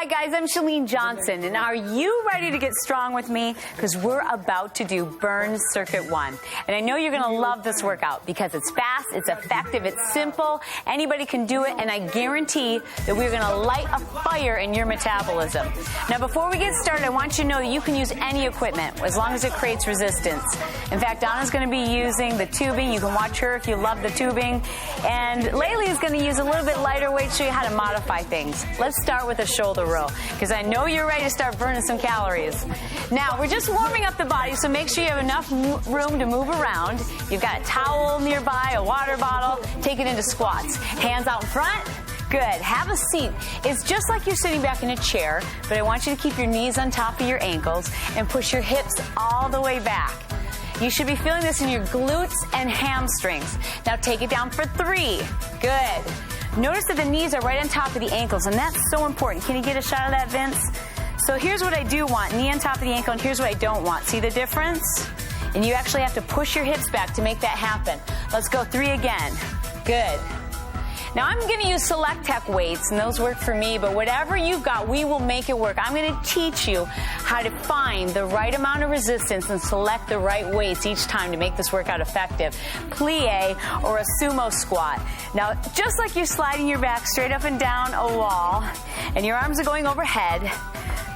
Hi guys, I'm Chalene Johnson, and are you ready to get strong with me? Because we're about to do Burn Circuit 1. And I know you're going to love this workout because it's fast, it's effective, it's simple, anybody can do it, and I guarantee that we're going to light a fire in your metabolism. Now before we get started, I want you to know that you can use any equipment as long as it creates resistance. In fact, Donna's going to be using the tubing. You can watch her if you love the tubing. And Laylee is going to use a little bit lighter weight, show you how to modify things. Let's start with a shoulder row, because I know you're ready to start burning some calories. Now, we're just warming up the body, so make sure you have enough room to move around. You've got a towel nearby, a water bottle. Take it into squats. Hands out in front. Good. Have a seat. It's just like you're sitting back in a chair, but I want you to keep your knees on top of your ankles and push your hips all the way back. You should be feeling this in your glutes and hamstrings. Now take it down for 3. Good. Notice that the knees are right on top of the ankles, and that's so important. Can you get a shot of that, Vince? So here's what I do want, knee on top of the ankle, and here's what I don't want. See the difference? And you actually have to push your hips back to make that happen. Let's go 3 again. Good. Now I'm going to use Select-Tech weights, and those work for me, but whatever you've got, we will make it work. I'm going to teach you how to find the right amount of resistance and select the right weights each time to make this workout effective. Plie or a sumo squat. Now, just like you're sliding your back straight up and down a wall, and your arms are going overhead,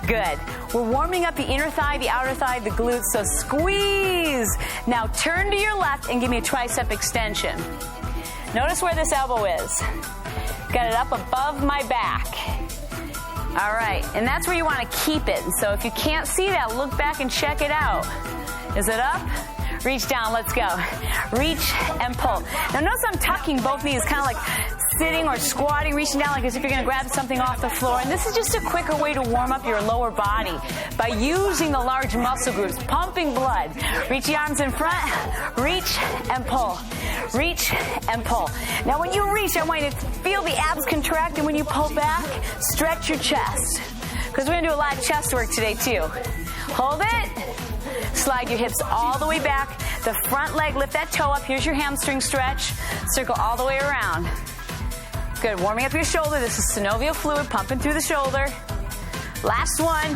good. We're warming up the inner thigh, the outer thigh, the glutes, so squeeze. Now turn to your left and give me a tricep extension. Notice where this elbow is. Got it up above my back. All right, and that's where you want to keep it. So if you can't see that, look back and check it out. Is it up? Reach down, let's go. Reach and pull. Now notice I'm tucking both knees, kind of like sitting or squatting, reaching down like as if you're gonna grab something off the floor. And this is just a quicker way to warm up your lower body by using the large muscle groups, pumping blood. Reach the arms in front, reach and pull. Reach and pull. Now when you reach, I want you to feel the abs contract, and when you pull back, stretch your chest. Because we're gonna do a lot of chest work today too. Hold it. Slide your hips all the way back. The front leg, lift that toe up. Here's your hamstring stretch. Circle all the way around. Good. Warming up your shoulder. This is synovial fluid pumping through the shoulder. Last one.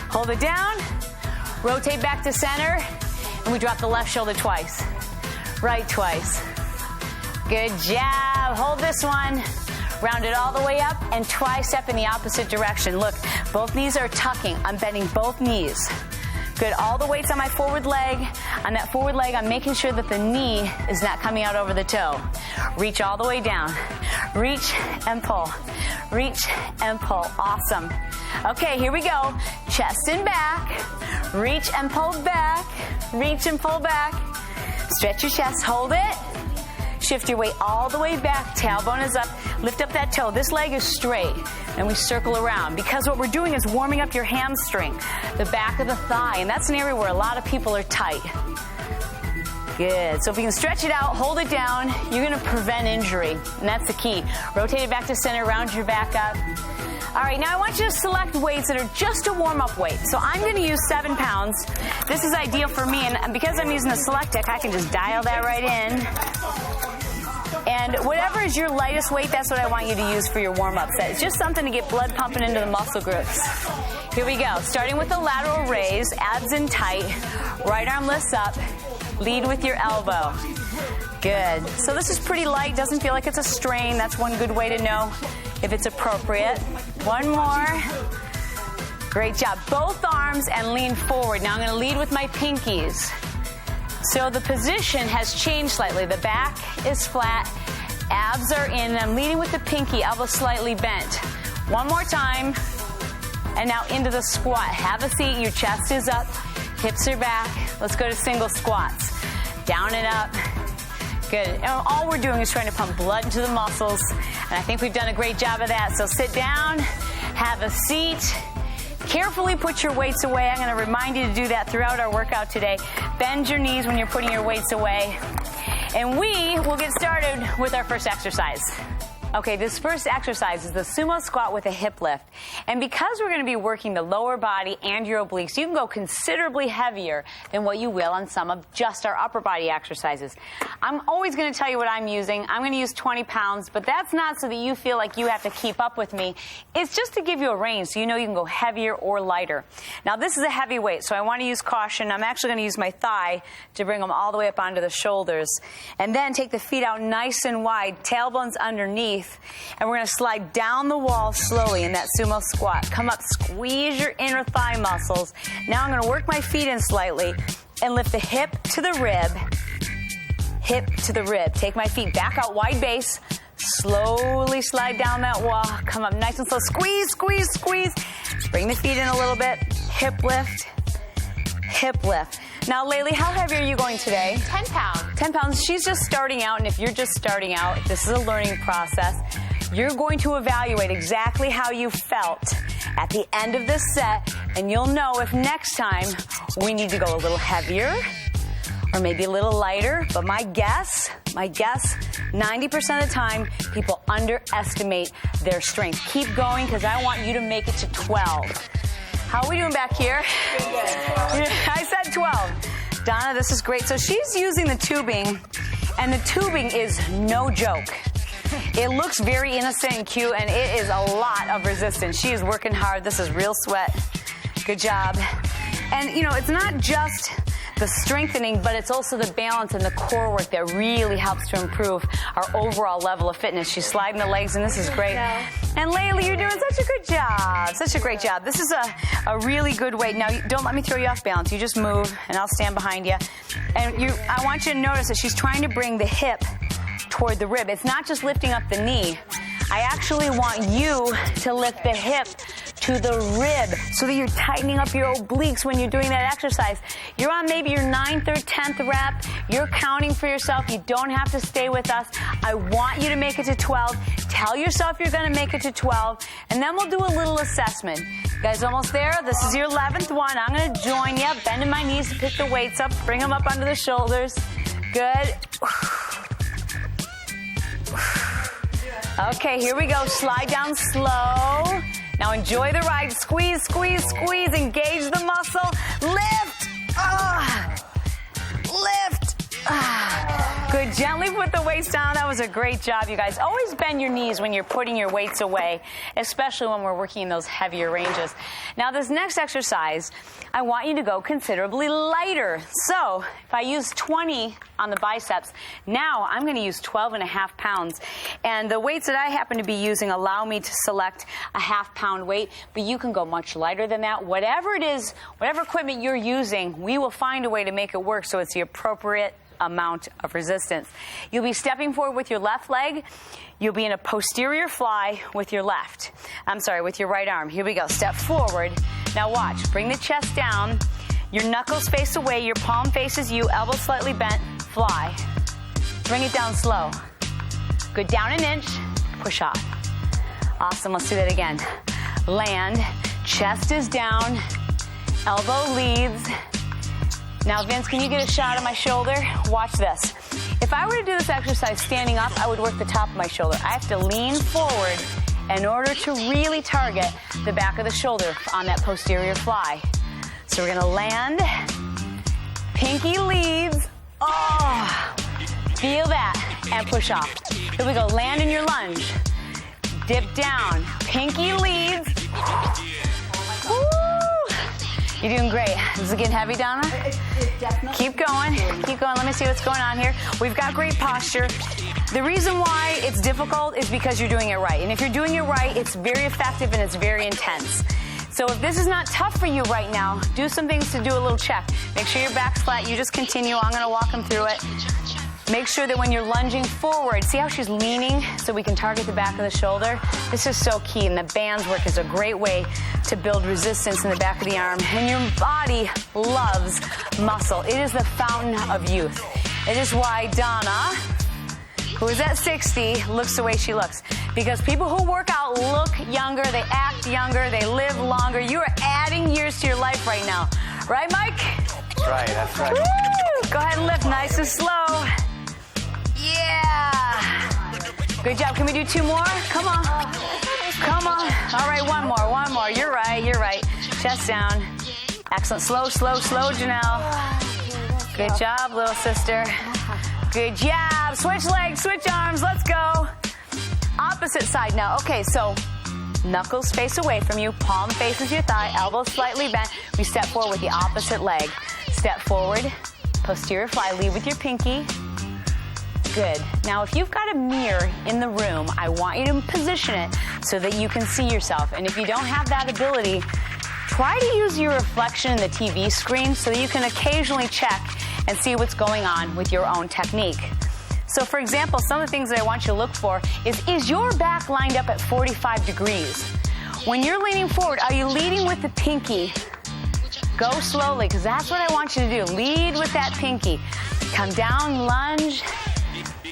Hold it down. Rotate back to center. And we drop the left shoulder twice. Right twice. Good job. Hold this one. Round it all the way up and tricep in the opposite direction. Look, both knees are tucking. I'm bending both knees. Good. All the weight's on my forward leg. On that forward leg, I'm making sure that the knee is not coming out over the toe. Reach all the way down. Reach and pull. Reach and pull. Awesome. Okay, here we go. Chest and back. Reach and pull back. Reach and pull back. Stretch your chest. Hold it. Shift your weight all the way back. Tailbone is up. Lift up that toe. This leg is straight. And we circle around. Because what we're doing is warming up your hamstring, the back of the thigh. And that's an area where a lot of people are tight. Good. So if you can stretch it out, hold it down, you're going to prevent injury. And that's the key. Rotate it back to center, round your back up. All right, now I want you to select weights that are just a warm-up weight. So I'm going to use 7 pounds. This is ideal for me, and because I'm using the Select-Tech, I can just dial that right in. And whatever is your lightest weight, that's what I want you to use for your warm-up set. It's just something to get blood pumping into the muscle groups. Here we go. Starting with the lateral raise, abs in tight, right arm lifts up, lead with your elbow. Good. So this is pretty light, doesn't feel like it's a strain. That's one good way to know if it's appropriate. One more. Great job. Both arms and lean forward. Now I'm going to lead with my pinkies. So the position has changed slightly. The back is flat, abs are in. I'm leading with the pinky, elbow slightly bent. One more time. And now into the squat. Have a seat, your chest is up, hips are back. Let's go to single squats. Down and up. Good. And all we're doing is trying to pump blood into the muscles. And I think we've done a great job of that. So sit down, have a seat. Carefully put your weights away. I'm going to remind you to do that throughout our workout today. Bend your knees when you're putting your weights away. And we will get started with our first exercise. Okay, this first exercise is the sumo squat with a hip lift. And because we're going to be working the lower body and your obliques, you can go considerably heavier than what you will on some of just our upper body exercises. I'm always going to tell you what I'm using. I'm going to use 20 pounds, but that's not so that you feel like you have to keep up with me. It's just to give you a range so you know you can go heavier or lighter. Now, this is a heavy weight, so I want to use caution. I'm actually going to use my thigh to bring them all the way up onto the shoulders. And then take the feet out nice and wide, tailbones underneath. And we're going to slide down the wall slowly in that sumo squat. Come up, squeeze your inner thigh muscles. Now I'm going to work my feet in slightly and lift the hip to the rib. Hip to the rib. Take my feet back out, wide base. Slowly slide down that wall. Come up nice and slow. Squeeze, squeeze, squeeze. Bring the feet in a little bit. Hip lift. Hip lift. Now, Laylee, how heavy are you going today? 10 pounds. 10 pounds. She's just starting out, and if you're just starting out, this is a learning process. You're going to evaluate exactly how you felt at the end of this set, and you'll know if next time we need to go a little heavier or maybe a little lighter. But my guess, 90% of the time, people underestimate their strength. Keep going, because I want you to make it to 12. How are we doing back here? I said 12. Donna, this is great. So she's using the tubing, and the tubing is no joke. It looks very innocent and cute, and it is a lot of resistance. She is working hard. This is real sweat. Good job. And, you know, it's not just the strengthening, but it's also the balance and the core work that really helps to improve our overall level of fitness. She's sliding the legs, and this is great. And Laylee, you're doing such a good job. Such a great job. This is a really good weight. Now, don't let me throw you off balance. You just move, and I'll stand behind you. And I want you to notice that she's trying to bring the hip toward the rib. It's not just lifting up the knee. I actually want you to lift the hip to the rib so that you're tightening up your obliques when you're doing that exercise. You're on maybe your 9th or 10th rep. You're counting for yourself. You don't have to stay with us. I want you to make it to 12. Tell yourself you're going to make it to 12, and then we'll do a little assessment. You guys almost there? This is your 11th one. I'm going to join you, bending my knees to pick the weights up, bring them up under the shoulders. Good. Okay, here we go. Slide down slow. Now enjoy the ride. Squeeze, squeeze, squeeze. Engage the muscle. Lift. Lift. Good. Gently put the weights down. That was a great job, you guys. Always bend your knees when you're putting your weights away, especially when we're working in those heavier ranges. Now, this next exercise, I want you to go considerably lighter. So if I use 20 on the biceps, now I'm going to use 12.5 pounds. And the weights that I happen to be using allow me to select a half-pound weight, but you can go much lighter than that. Whatever it is, whatever equipment you're using, we will find a way to make it work so it's the appropriate amount of resistance. You'll be stepping forward with your left leg. You'll be in a posterior fly with your with your right arm. Here we go. Step forward. Now watch. Bring the chest down. Your knuckles face away. Your palm faces you. Elbows slightly bent. Fly. Bring it down slow. Good. Down an inch. Push off. Awesome. Let's do that again. Land. Chest is down. Elbow leads. Now, Vince, can you get a shot of my shoulder? Watch this. If I were to do this exercise standing up, I would work the top of my shoulder. I have to lean forward in order to really target the back of the shoulder on that posterior fly. So we're going to land. Pinky leads. Oh, feel that. And push off. Here we go. Land in your lunge. Dip down. Pinky leads. Woo! You're doing great. Is it getting heavy, Donna? Keep going. Keep going. Let me see what's going on here. We've got great posture. The reason why it's difficult is because you're doing it right. And if you're doing it right, it's very effective and it's very intense. So if this is not tough for you right now, do some things to do a little check. Make sure your back's flat. You just continue. I'm going to walk them through it. Make sure that when you're lunging forward, see how she's leaning so we can target the back of the shoulder? This is so key, and the bands work is a great way to build resistance in the back of the arm. And your body loves muscle. It is the fountain of youth. It is why Donna, who is at 60, looks the way she looks. Because people who work out look younger, they act younger, they live longer. You are adding years to your life right now. Right, Mike? That's right, that's right. Woo! Go ahead and lift nice and slow. Yeah. Good job. Can we do 2 more? Come on. Come on. All right, one more. You're right. Chest down. Excellent. Slow, Janelle. Good job, little sister. Good job. Switch legs, switch arms. Let's go. Opposite side now. Okay, so knuckles face away from you. Palm faces your thigh. Elbows slightly bent. We step forward with the opposite leg. Step forward. Posterior fly. Lead with your pinky. Good. Now, if you've got a mirror in the room, I want you to position it so that you can see yourself. And if you don't have that ability, try to use your reflection in the TV screen so that you can occasionally check and see what's going on with your own technique. So, for example, some of the things that I want you to look for is your back lined up at 45 degrees? When you're leaning forward, are you leading with the pinky? Go slowly, because that's what I want you to do. Lead with that pinky. Come down, lunge.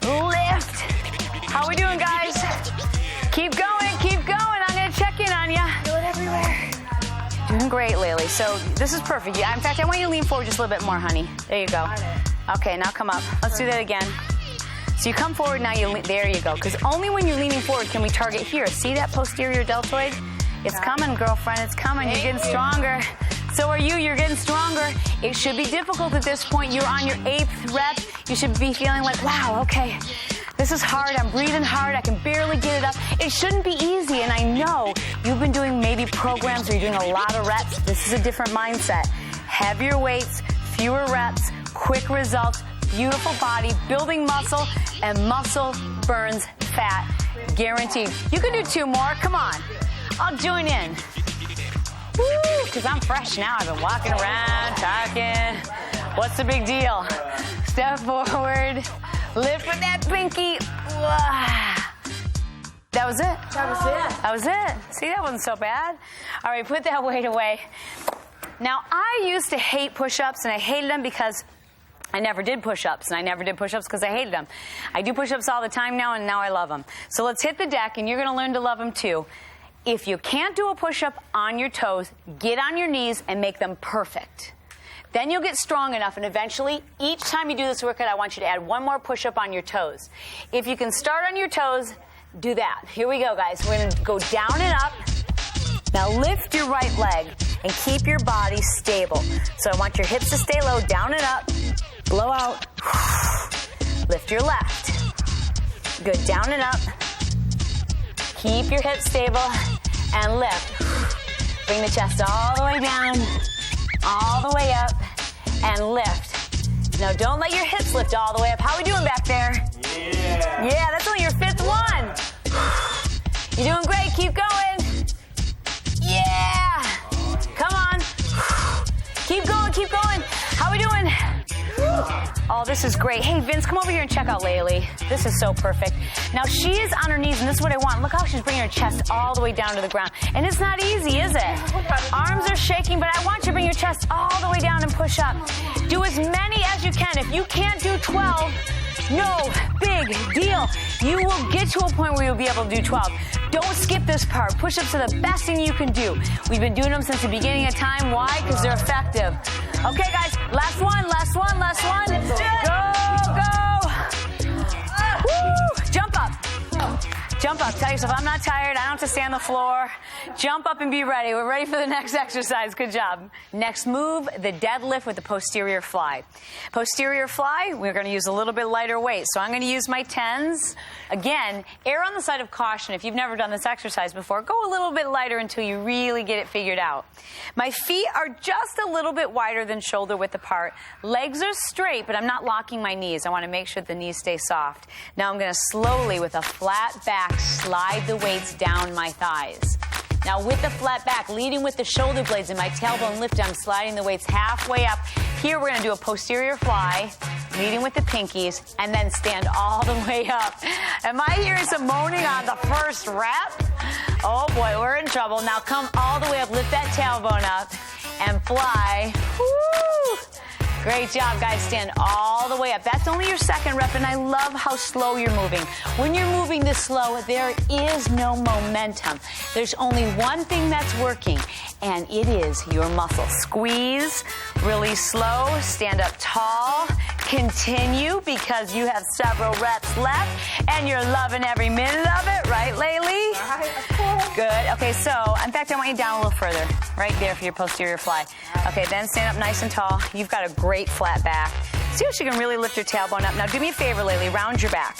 Lift. How we doing, guys? Keep going. I'm going to check in on you. Do it everywhere. Doing great, Laylee. So this is perfect. Yeah, in fact, I want you to lean forward just a little bit more, honey. There you go. Okay, now come up. Let's do that again. So you come forward, now there you go. Because only when you're leaning forward can we target here. See that posterior deltoid? It's coming, girlfriend. It's coming. You're getting stronger. So are you. You're getting stronger. It should be difficult at this point. You're on your 8th rep. You should be feeling like, wow, okay, this is hard. I'm breathing hard. I can barely get it up. It shouldn't be easy. And I know you've been doing maybe programs where you're doing a lot of reps. This is a different mindset. Heavier weights, fewer reps, quick results, beautiful body, building muscle, and muscle burns fat. Guaranteed. You can do 2 more. Come on. I'll join in. Woo, because I'm fresh now. I've been walking around, talking. What's the big deal? Step forward. Lift with that pinky. That was it. That was it. See, that wasn't so bad. All right, put that weight away. Now, I used to hate push-ups, and I hated them because I never did push-ups, and I never did push-ups because I hated them. I do push-ups all the time now, and now I love them. So let's hit the deck, and you're going to learn to love them too. If you can't do a push-up on your toes, get on your knees and make them perfect. Then you'll get strong enough, and eventually, each time you do this workout, I want you to add 1 more push-up on your toes. If you can start on your toes, do that. Here we go, guys. We're going to go down and up. Now lift your right leg and keep your body stable. So I want your hips to stay low, down and up. Blow out. Lift your left. Good, down and up. Keep your hips stable and lift. Bring the chest all the way down, all the way up, and lift. Now don't let your hips lift all the way up. How are we doing back there? Yeah, that's only your 5th one. You're doing great. Keep going. Yeah. Come on. Keep going. How are we doing? Oh, this is great. Hey, Vince, come over here and check out Laylee. This is so perfect. Now, she is on her knees, and this is what I want. Look how she's bringing her chest all the way down to the ground. And it's not easy, is it? Arms are shaking, but I want you to bring your chest all the way down and push up. Do as many as you can. If you can't do 12, no big deal. You will get to a point where you'll be able to do 12. Don't skip this part. Push-ups are the best thing you can do. We've been doing them since the beginning of time. Why? Because they're effective. Okay, guys, last one. Go. Woo! Jump up. Tell yourself, I'm not tired. I don't have to stay on the floor. Jump up and be ready. We're ready for the next exercise. Good job. Next move, the deadlift with the posterior fly. Posterior fly, we're going to use a little bit lighter weight. So I'm going to use my 10s. Again, err on the side of caution. If you've never done this exercise before, go a little bit lighter until you really get it figured out. My feet are just a little bit wider than shoulder width apart. Legs are straight, but I'm not locking my knees. I want to make sure the knees stay soft. Now I'm going to slowly, with a flat back, slide the weights down my thighs. Now with the flat back, leading with the shoulder blades and my tailbone lift, I'm sliding the weights halfway up. Here we're going to do a posterior fly, leading with the pinkies, and then stand all the way up. Am I hearing some moaning on the first rep? Oh boy, we're in trouble. Now come all the way up, lift that tailbone up, and fly. Woo! Great job, guys. Stand all the way up. That's only your 2nd rep, and I love how slow you're moving. When you're moving this slow, there is no momentum. There's only one thing that's working, and it is your muscle. Squeeze really slow. Stand up tall. Continue because you have several reps left and you're loving every minute of it, right, Laylee? Right, of course. Good. Okay, so in fact, I want you down a little further, right there for your posterior fly. Okay, then stand up nice and tall. You've got a great flat back. See if she can really lift her tailbone up. Now, do me a favor, Laylee, round your back.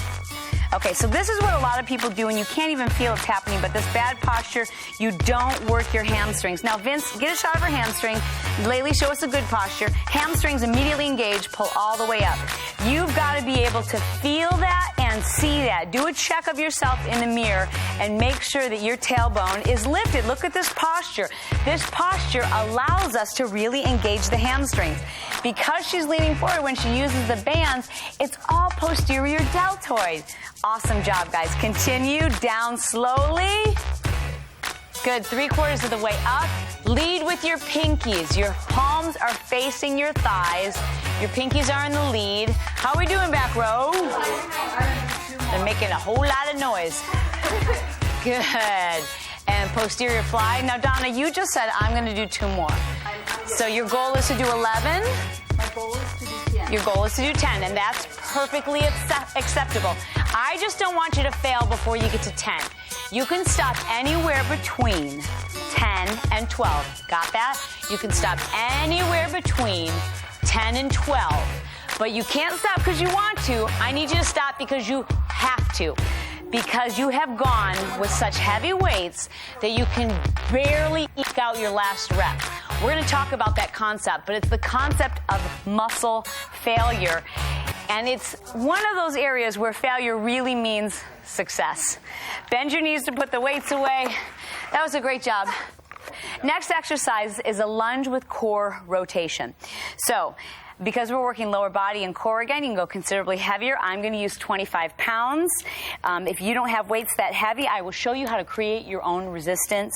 Okay, so this is what a lot of people do, and you can't even feel it's happening, but this bad posture, you don't work your hamstrings. Now, Vince, get a shot of her hamstring. Laylee, show us a good posture. Hamstrings immediately engage, pull all the way up. You've got to be able to feel that and see that. Do a check of yourself in the mirror and make sure that your tailbone is lifted. Look at this posture. This posture allows us to really engage the hamstrings. Because she's leaning forward when she uses the bands, it's all posterior deltoid. Awesome job, guys. Continue down slowly. Good. 3/4 of the way up. Lead with your pinkies. Your palms are facing your thighs. Your pinkies are in the lead. How are we doing, back row? They're making a whole lot of noise. Good. And posterior fly. Now, Donna, you just said I'm going to do 2 more. So your goal is to do 11. My goal is to do 10. Your goal is to do 10, and that's perfectly acceptable. I just don't want you to fail before you get to 10. You can stop anywhere between 10 and 12. Got that? You can stop anywhere between 10 and 12. But you can't stop because you want to. I need you to stop because you have to. Because you have gone with such heavy weights that you can barely eke out your last rep. We're going to talk about that concept, but it's the concept of muscle failure. And it's one of those areas where failure really means success. Bend your knees to put the weights away. That was a great job. Next exercise is a lunge with core rotation. So, because we're working lower body and core again, you can go considerably heavier. I'm going to use 25 pounds. If you don't have weights that heavy, I will show you how to create your own resistance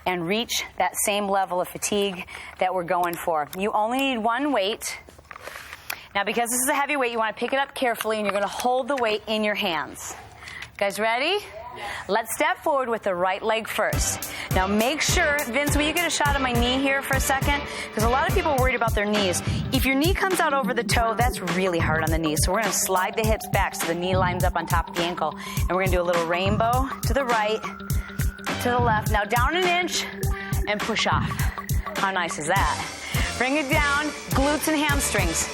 and reach that same level of fatigue that we're going for. You only need 1 weight. Now, because this is a heavy weight, you want to pick it up carefully, and you're going to hold the weight in your hands. Guys ready? Let's step forward with the right leg first. Now make sure, Vince, will you get a shot of my knee here for a second? Because a lot of people are worried about their knees. If your knee comes out over the toe, that's really hard on the knee. So we're going to slide the hips back so the knee lines up on top of the ankle. And we're going to do a little rainbow to the right, to the left. Now down an inch and push off. How nice is that? Bring it down, glutes and hamstrings.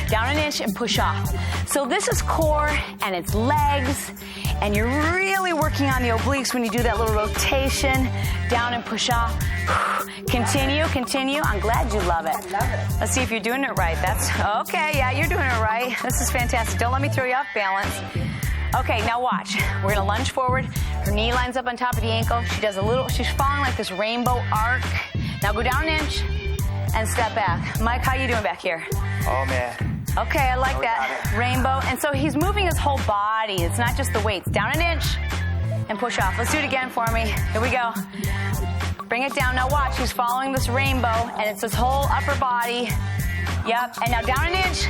Down an inch and push off. So this is core and it's legs, and you're really working on the obliques when you do that little rotation. Down and push off. Continue, continue. I'm glad you love it. I love it. Let's see if you're doing it right. That's okay. Yeah, you're doing it right. This is fantastic. Don't let me throw you off balance. Okay, now watch. We're gonna lunge forward. Her knee lines up on top of the ankle. She's falling like this rainbow arc. Now go down an inch and step back. Mike, how you doing back here? Oh, man. Okay, I like that. Rainbow. And so he's moving his whole body. It's not just the weights. Down an inch and push off. Let's do it again for me. Here we go. Bring it down. Now watch. He's following this rainbow, and it's his whole upper body. Yep. And now down an inch.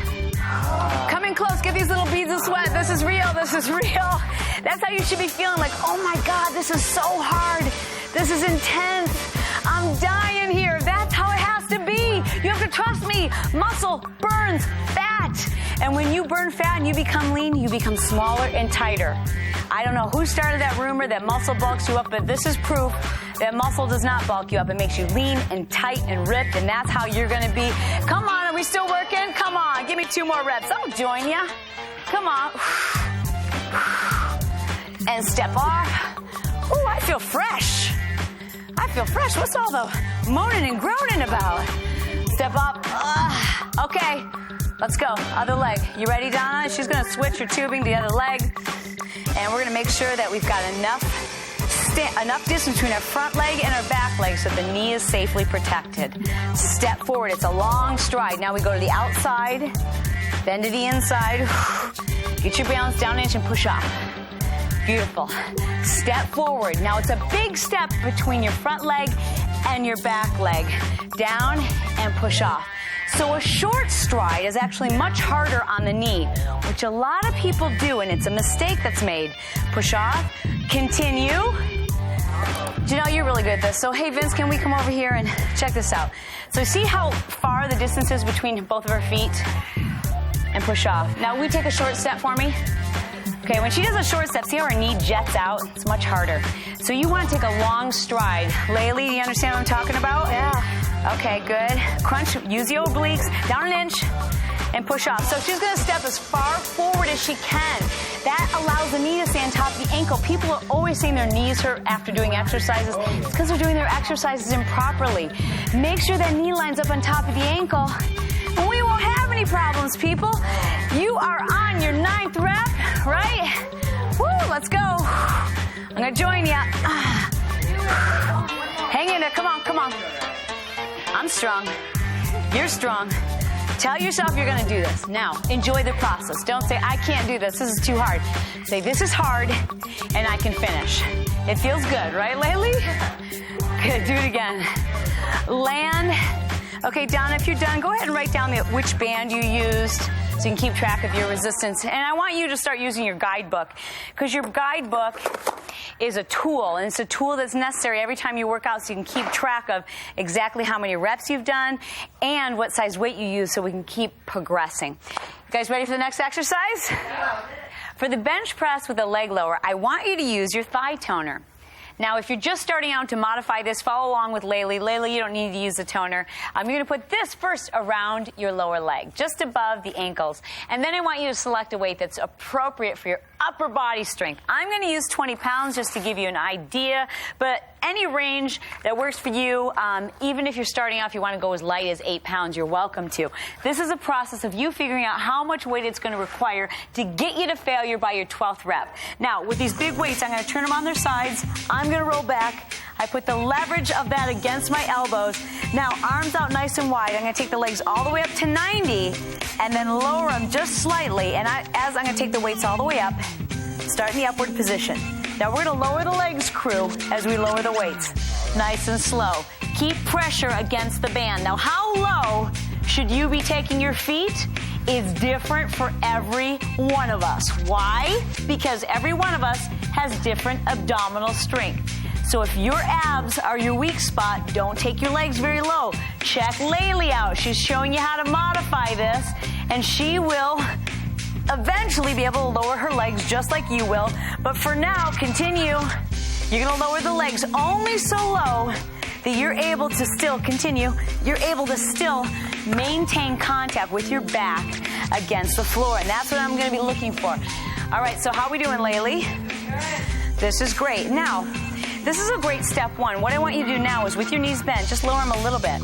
Come in close. Get these little beads of sweat. This is real. This is real. That's how you should be feeling. Like, oh my God, this is so hard. This is intense. I'm dying here. That's how it has to be. You have to trust me. Muscle burns fat. And when you burn fat and you become lean, you become smaller and tighter. I don't know who started that rumor that muscle bulks you up, but this is proof that muscle does not bulk you up. It makes you lean and tight and ripped, and that's how you're going to be. Come on, are we still working? Come on, give me 2 more reps. I'll join you. Come on. And step off. Ooh, I feel fresh. I feel fresh. What's all the moaning and groaning about? Step up. Okay, let's go. Other leg. You ready, Donna? She's going to switch her tubing to the other leg. And we're going to make sure that we've got enough distance between our front leg and our back leg so the knee is safely protected. Step forward. It's a long stride. Now we go to the outside, then to the inside. Get your balance down an inch and push off. Beautiful. Step forward. Now it's a big step between your front leg and your back leg. Down and push off. So a short stride is actually much harder on the knee, which a lot of people do, and it's a mistake that's made. Push off. Continue. Janelle, you're really good at this. So, hey, Vince, can we come over here and check this out? So see how far the distance is between both of her feet? And push off. Now, we take a short step for me. Okay, when she does a short step, see how her knee jets out? It's much harder. So you want to take a long stride. Laylee, do you understand what I'm talking about? Yeah. Okay, good. Crunch, use the obliques, down an inch, and push off. So she's going to step as far forward as she can. That allows the knee to stay on top of the ankle. People are always saying their knees hurt after doing exercises. It's because they're doing their exercises improperly. Make sure that knee lines up on top of the ankle, and we won't have any problems, people. You are on your 9th rep, right? Woo, let's go. I'm going to join you. Hang in there. Come on, come on. I'm strong. You're strong. Tell yourself you're going to do this. Now, enjoy the process. Don't say, I can't do this. This is too hard. Say, this is hard, and I can finish. It feels good, right, Laylee? Good. Do it again. Land. Okay, Donna, if you're done, go ahead and write down which band you used so you can keep track of your resistance. And I want you to start using your guidebook, because your guidebook is a tool, and it's a tool that's necessary every time you work out so you can keep track of exactly how many reps you've done and what size weight you use so we can keep progressing. You guys ready for the next exercise? Yeah. For the bench press with a leg lower, I want you to use your thigh toner. Now, if you're just starting out to modify this, follow along with Laylee. Laylee, you don't need to use the toner. You're going to put this first around your lower leg, just above the ankles. And then I want you to select a weight that's appropriate for your upper body strength. I'm going to use 20 pounds just to give you an idea, but any range that works for you, even if you're starting off, you want to go as light as 8 pounds, you're welcome to. This is a process of you figuring out how much weight it's going to require to get you to failure by your 12th rep. Now, with these big weights, I'm going to turn them on their sides. I'm going to roll back. I put the leverage of that against my elbows. Now, arms out nice and wide. I'm going to take the legs all the way up to 90 and then lower them just slightly. And as I'm going to take the weights all the way up, start in the upward position. Now, we're going to lower the legs, crew, as we lower the weights. Nice and slow. Keep pressure against the band. Now, how low should you be taking your feet? Is different for every one of us. Why? Because every one of us has different abdominal strength. So if your abs are your weak spot, don't take your legs very low. Check Laylee out. She's showing you how to modify this, and she will eventually be able to lower her legs just like you will. But for now, continue. You're going to lower the legs only so low that you're able to still continue. You're able to still maintain contact with your back against the floor. And that's what I'm going to be looking for. All right, so how are we doing, Laylee? This is great. Now, this is a great step one. What I want you to do now is with your knees bent, just lower them a little bit.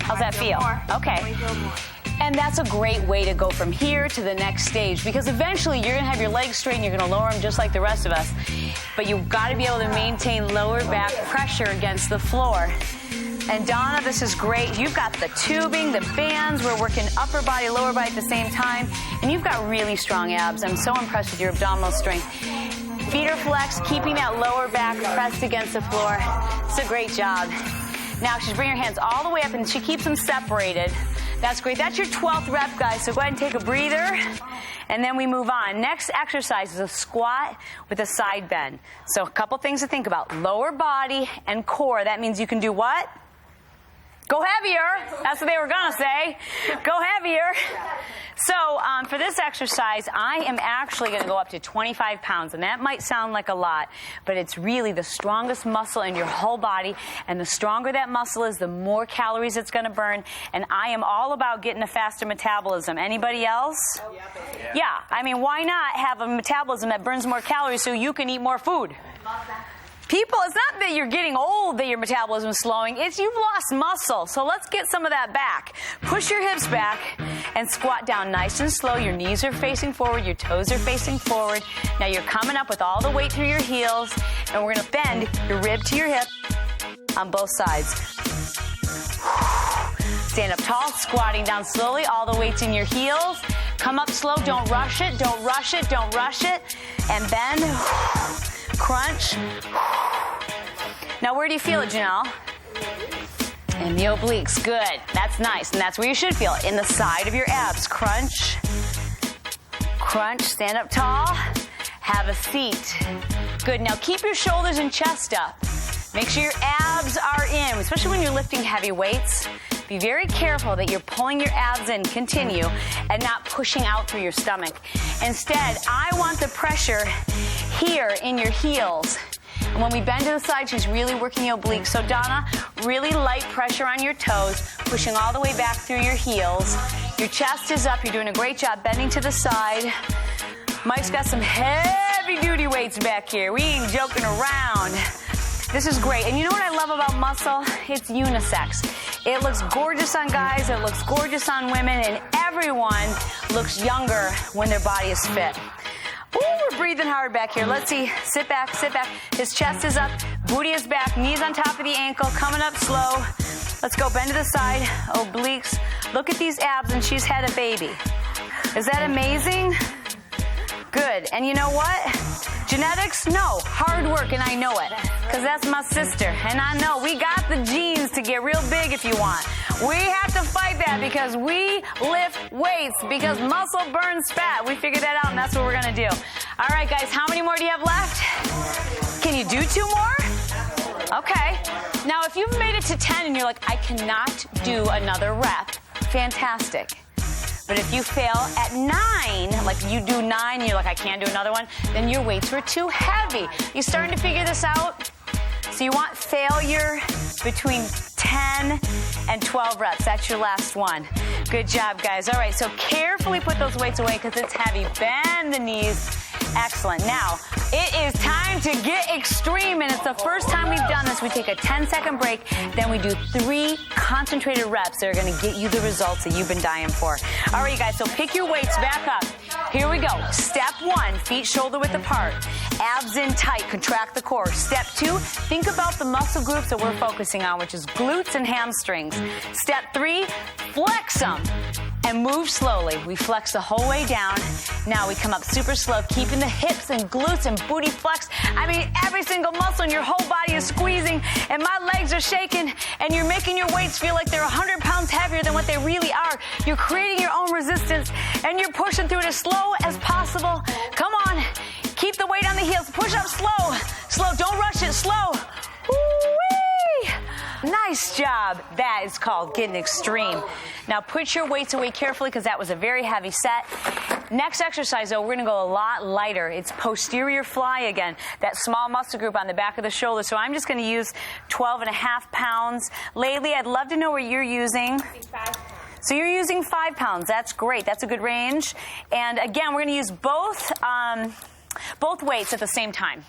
How's that feel? Okay. And that's a great way to go from here to the next stage, because eventually you're going to have your legs straight and you're going to lower them just like the rest of us. But you've got to be able to maintain lower back pressure against the floor. And Donna, this is great. You've got the tubing, the bands. We're working upper body, lower body at the same time. And you've got really strong abs. I'm so impressed with your abdominal strength. Feet are flexed, keeping that lower back pressed against the floor. It's a great job. Now she's bringing her hands all the way up and she keeps them separated. That's great. That's your 12th rep, guys. So go ahead and take a breather, and then we move on. Next exercise is a squat with a side bend. So a couple things to think about. Lower body and core. That means you can do what? Go heavier. That's what they were going to say. Go heavier. So for this exercise, I am actually going to go up to 25 pounds. And that might sound like a lot, but it's really the strongest muscle in your whole body. And the stronger that muscle is, the more calories it's going to burn. And I am all about getting a faster metabolism. Anybody else? Yeah. I mean, why not have a metabolism that burns more calories so you can eat more food? People, it's not that you're getting old that your metabolism is slowing. It's you've lost muscle. So let's get some of that back. Push your hips back and squat down nice and slow. Your knees are facing forward. Your toes are facing forward. Now you're coming up with all the weight through your heels. And we're going to bend your rib to your hip on both sides. Stand up tall, squatting down slowly. All the weight's in your heels. Come up slow. Don't rush it. Don't rush it. Don't rush it. And bend. Crunch. Now, where do you feel it, Janelle? In the obliques. Good. That's nice. And that's where you should feel it. In the side of your abs. Crunch. Crunch. Stand up tall. Have a seat. Good. Now, keep your shoulders and chest up. Make sure your abs are in, especially when you're lifting heavy weights. Be very careful that you're pulling your abs in, continue, and not pushing out through your stomach. Instead, I want the pressure here in your heels. And when we bend to the side, she's really working the obliques. So Donna, really light pressure on your toes, pushing all the way back through your heels. Your chest is up. You're doing a great job bending to the side. Mike's got some heavy-duty weights back here. We ain't joking around. This is great. And you know what I love about muscle? It's unisex. It looks gorgeous on guys, it looks gorgeous on women, and everyone looks younger when their body is fit. Ooh, we're breathing hard back here. Let's see. Sit back, sit back. His chest is up, booty is back, knees on top of the ankle, coming up slow. Let's go, bend to the side, obliques. Look at these abs, and she's had a baby. Is that amazing? Good. And you know what? Genetics? No. Hard work, and I know it. Because that's my sister. And I know we got the genes to get real big if you want. We have to fight that because we lift weights, because muscle burns fat. We figured that out, and that's what we're going to do. All right, guys, how many more do you have left? Can you do 2 more? Okay. Now, if you've made it to 10 and you're like, I cannot do another rep, fantastic. But if you fail at 9, like you do 9 and you're like, I can't do another one, then your weights were too heavy. You starting to figure this out? So you want failure between 10 and 12 reps. That's your last one. Good job, guys. All right, so carefully put those weights away because it's heavy. Bend the knees. Excellent. Now, it is time to get extreme, and it's the first time we've done this. We take a 10-second break, then we do 3 concentrated reps that are going to get you the results that you've been dying for. All right, you guys, so pick your weights back up. Here we go. Step 1, feet shoulder width apart. Abs in tight, contract the core. Step 2, think about the muscle groups that we're focusing on, which is glutes and hamstrings. Step 3, flex them. And move slowly. We flex the whole way down. Now we come up super slow, keeping the hips and glutes and booty flexed. I mean, every single muscle in your whole body is squeezing, and my legs are shaking, and you're making your weights feel like they're 100 pounds heavier than what they really are. You're creating your own resistance, and you're pushing through it as slow as possible. Come on. Keep the weight on the heels. Push up slow. Slow. Don't rush it. Slow. Woo-wee. Nice job. That is called getting extreme. Now put your weights away carefully because that was a very heavy set. Next exercise, though, we're going to go a lot lighter. It's posterior fly again, that small muscle group on the back of the shoulder. So I'm just going to use 12.5 pounds. Laylee, I'd love to know what you're using. 5 pounds. So you're using 5 pounds. That's great. That's a good range. And again, we're going to use both weights at the same time.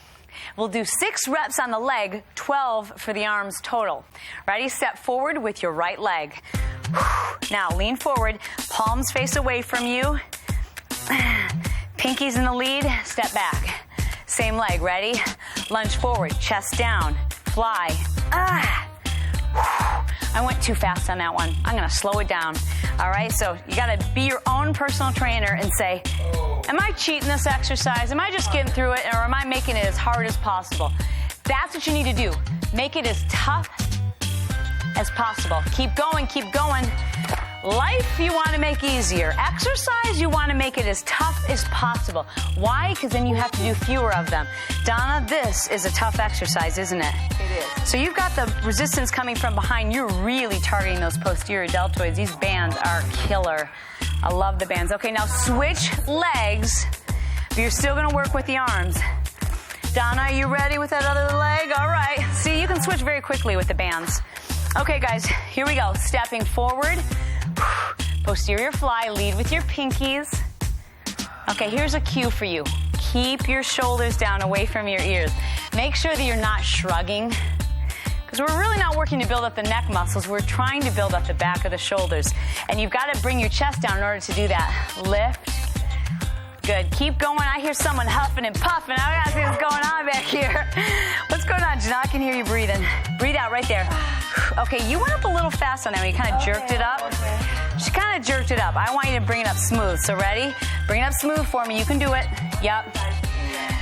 We'll do 6 reps on the leg, 12 for the arms total. Ready? Step forward with your right leg. Now lean forward, palms face away from you. Pinkies in the lead, step back. Same leg, ready? Lunge forward, chest down, fly. I went too fast on that one. I'm going to slow it down. All right, so you got to be your own personal trainer and say, am I cheating this exercise? Am I just getting through it, or am I making it as hard as possible? That's what you need to do. Make it as tough as possible. Keep going, keep going. Life you want to make easier. Exercise you want to make it as tough as possible. Why? Because then you have to do fewer of them. Donna, this is a tough exercise, isn't it? It is. So you've got the resistance coming from behind. You're really targeting those posterior deltoids. These bands are killer. I love the bands. Okay, now switch legs, but you're still going to work with the arms. Donna, are you ready with that other leg? All right. See, you can switch very quickly with the bands. Okay, guys, here we go. Stepping forward. Posterior fly, lead with your pinkies. Okay, here's a cue for you. Keep your shoulders down away from your ears. Make sure that you're not shrugging, because we're really not working to build up the neck muscles. We're trying to build up the back of the shoulders. And you've got to bring your chest down in order to do that. Lift. Good. Keep going. I hear someone huffing and puffing. I gotta see what's going on back here. What's going on, Janelle? I can hear you breathing. Breathe out right there. Okay, you went up a little fast on that one. You kind of jerked it up. She kind of jerked it up. I want you to bring it up smooth. So ready? Bring it up smooth for me. You can do it. Yep.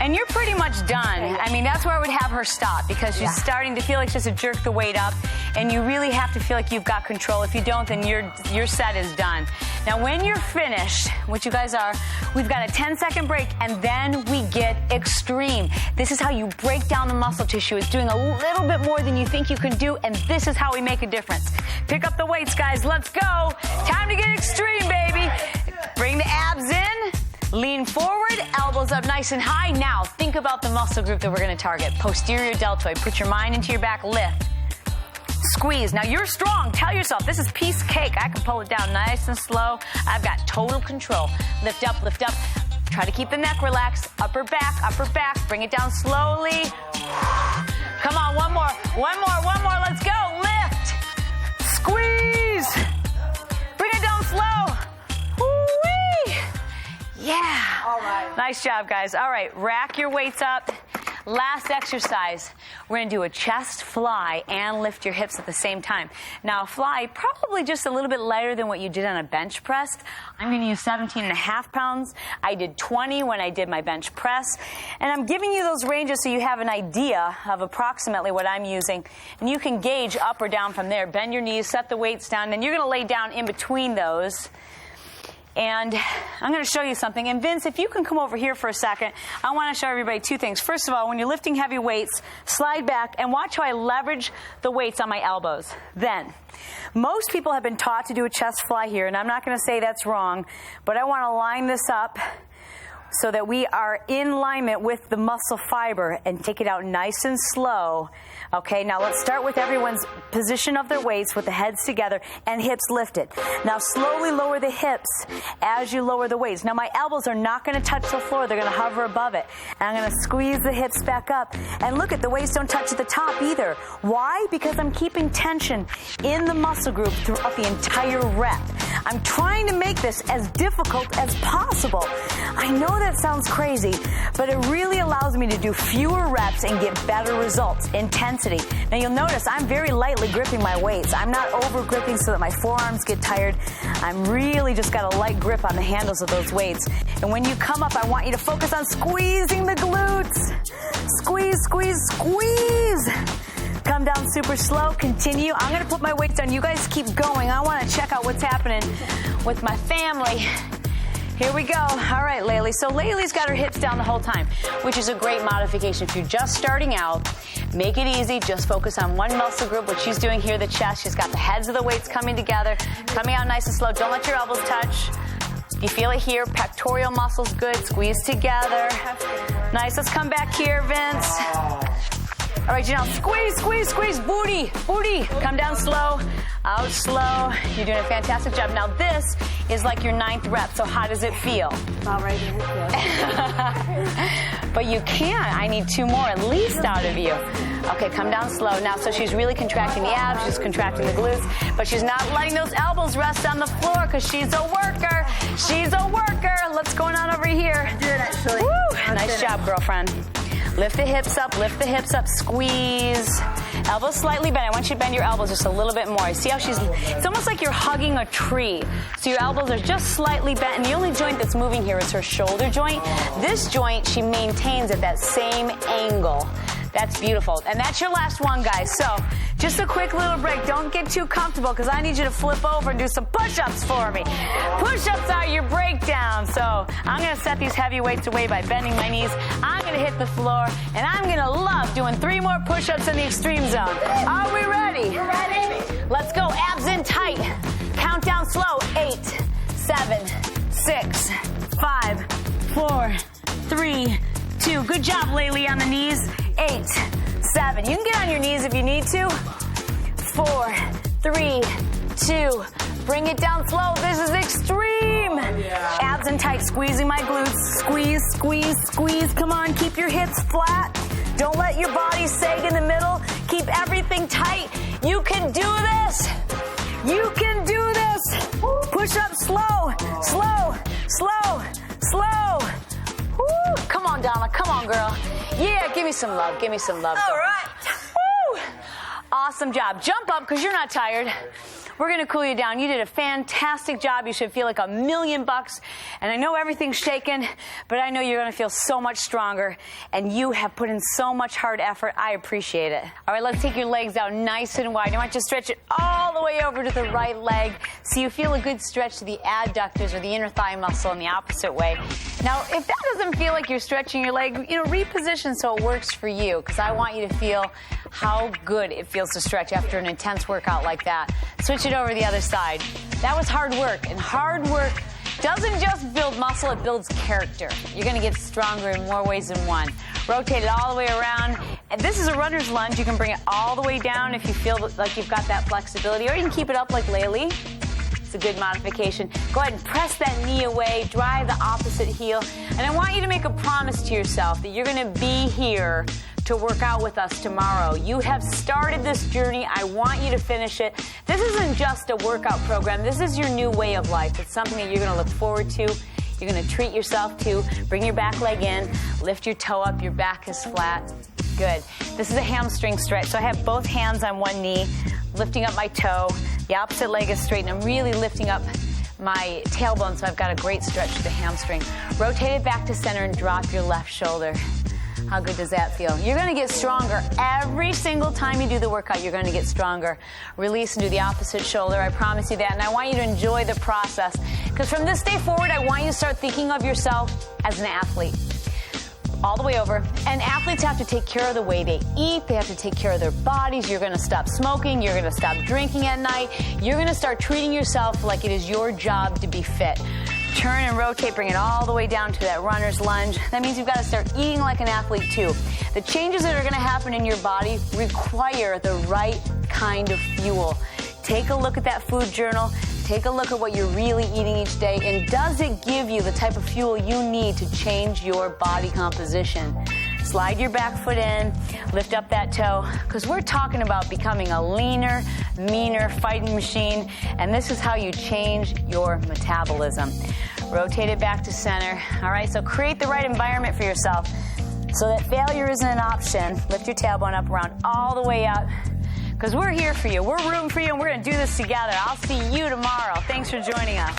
And you're pretty much done. I mean, that's where I would have her stop, because she's starting to feel like she has to jerk the weight up, and you really have to feel like you've got control. If you don't, then your set is done. Now, when you're finished, which you guys are, we've got a 10-second break, and then we get extreme. This is how you break down the muscle tissue. It's doing a little bit more than you think you can do, and this is how we make a difference. Pick up the weights, guys. Let's go. Time to get extreme, baby. Bring the abs in. Lean forward, elbows up nice and high. Now, think about the muscle group that we're going to target. Posterior deltoid. Put your mind into your back. Lift. Squeeze. Now, you're strong. Tell yourself, this is piece cake. I can pull it down nice and slow. I've got total control. Lift up, lift up. Try to keep the neck relaxed. Upper back, upper back. Bring it down slowly. Come on, one more. One more, one more. Let's go. Lift. Squeeze. Bring it down slow. Woo-wee. Yeah. All right. Nice job, guys. All right, rack your weights up. Last exercise, we're going to do a chest fly and lift your hips at the same time. Now, a fly, probably just a little bit lighter than what you did on a bench press. I'm going to use 17.5 pounds. I did 20 when I did my bench press. And I'm giving you those ranges so you have an idea of approximately what I'm using. And you can gauge up or down from there. Bend your knees, set the weights down, and then you're going to lay down in between those. And I'm going to show you something. And Vince, if you can come over here for a second, I want to show everybody two things. First of all, when you're lifting heavy weights, slide back and watch how I leverage the weights on my elbows. Then, most people have been taught to do a chest fly here, and I'm not going to say that's wrong, but I want to line this up so that we are in alignment with the muscle fiber and take it out nice and slow. Okay, now let's start with everyone's position of their weights with the heads together and hips lifted. Now slowly lower the hips as you lower the weights. Now my elbows are not going to touch the floor. They're going to hover above it. And I'm going to squeeze the hips back up. And look at the weights don't touch at the top either. Why? Because I'm keeping tension in the muscle group throughout the entire rep. I'm trying to make this as difficult as possible. I know that sounds crazy, but it really allows me to do fewer reps and get better results. Intensity. Now you'll notice I'm very lightly gripping my weights. I'm not over gripping so that my forearms get tired. I'm really just got a light grip on the handles of those weights. And when you come up, I want you to focus on squeezing the glutes. Squeeze, squeeze, squeeze. Come down super slow. Continue. I'm going to put my weights on. You guys keep going. I want to check out what's happening with my family. Here we go. All right, Laylee. So Laylee's got her hips down the whole time, which is a great modification. If you're just starting out, make it easy. Just focus on one muscle group. What she's doing here, the chest. She's got the heads of the weights coming together, coming out nice and slow. Don't let your elbows touch. You feel it here. Pectoral muscles good. Squeeze together. Nice. Let's come back here, Vince. All right, Janelle, squeeze, squeeze, squeeze, booty, booty. Come down slow, out slow. You're doing a fantastic job. Now this is like your 9th rep, so how does it feel? All right. But you can't. I need 2 more at least out of you. Okay, come down slow. Now, so she's really contracting the abs, she's contracting the glutes, but she's not letting those elbows rest on the floor because she's a worker. She's a worker. What's going on over here? Good, actually. Woo! Nice job, girlfriend. Lift the hips up, squeeze. Elbows slightly bent. I want you to bend your elbows just a little bit more. See how it's almost like you're hugging a tree. So your elbows are just slightly bent, and the only joint that's moving here is her shoulder joint. This joint she maintains at that same angle. That's beautiful. And that's your last one, guys. So just a quick little break. Don't get too comfortable because I need you to flip over and do some push-ups for me. Push-ups are your breakdown. So I'm going to set these heavy weights away by bending my knees. I'm going to hit the floor, and I'm going to love doing 3 more push-ups in the extreme zone. Are we ready? We're ready. Let's go. Abs in tight. Count down slow. 8, 7, 6, 5, 4, 3, 2. Good job, Laylee, on the knees. 8, 7. You can get on your knees if you need to. 4, 3, 2. Bring it down slow. This is extreme. Abs in tight. Squeezing my glutes. Squeeze, squeeze, squeeze. Come on. Keep your hips flat. Don't let your body sag in the middle. Keep everything tight. You can do this. You can do this. Push up slow, slow, slow, slow. Woo. Come on, Donna. Come on, girl. Yeah, give me some love. Give me some love. All right. Woo. Awesome job. Jump up because you're not tired. We're going to cool you down. You did a fantastic job. You should feel like $1 million. And I know everything's shaken, but I know you're going to feel so much stronger. And you have put in so much hard effort. I appreciate it. All right, let's take your legs out nice and wide. I want you to stretch it all the way over to the right leg so you feel a good stretch to the adductors or the inner thigh muscle in the opposite way. Now, if that doesn't feel like you're stretching your leg, reposition so it works for you, because I want you to feel how good it feels to stretch after an intense workout like that. Switch it over to the other side. That was hard work, and hard work doesn't just build muscle, it builds character. You're going to get stronger in more ways than one. Rotate it all the way around. And this is a runner's lunge. You can bring it all the way down if you feel like you've got that flexibility, or you can keep it up like Laylee. It's a good modification. Go ahead and press that knee away, drive the opposite heel. And I want you to make a promise to yourself that you're going to be here to work out with us tomorrow. You have started this journey. I want you to finish it. This isn't just a workout program. This is your new way of life. It's something that you're going to look forward to. You're going to treat yourself to. Bring your back leg in. Lift your toe up. Your back is flat. Good. This is a hamstring stretch. So I have both hands on one knee, lifting up my toe. The opposite leg is straight, and I'm really lifting up my tailbone, so I've got a great stretch to the hamstring. Rotate it back to center and drop your left shoulder. How good does that feel? You're going to get stronger. Every single time you do the workout, you're going to get stronger. Release and do the opposite shoulder. I promise you that. And I want you to enjoy the process. Because from this day forward, I want you to start thinking of yourself as an athlete. All the way over. And athletes have to take care of the way they eat. They have to take care of their bodies. You're going to stop smoking. You're going to stop drinking at night. You're going to start treating yourself like it is your job to be fit. Turn and rotate, bring it all the way down to that runner's lunge. That means you've got to start eating like an athlete too. The changes that are going to happen in your body require the right kind of fuel. Take a look at that food journal. Take a look at what you're really eating each day, and does it give you the type of fuel you need to change your body composition? Slide your back foot in, lift up that toe, because we're talking about becoming a leaner, meaner fighting machine, and this is how you change your metabolism. Rotate it back to center. All right, so create the right environment for yourself so that failure isn't an option. Lift your tailbone up, around all the way up, because we're here for you. We're rooting for you, and we're going to do this together. I'll see you tomorrow. Thanks for joining us.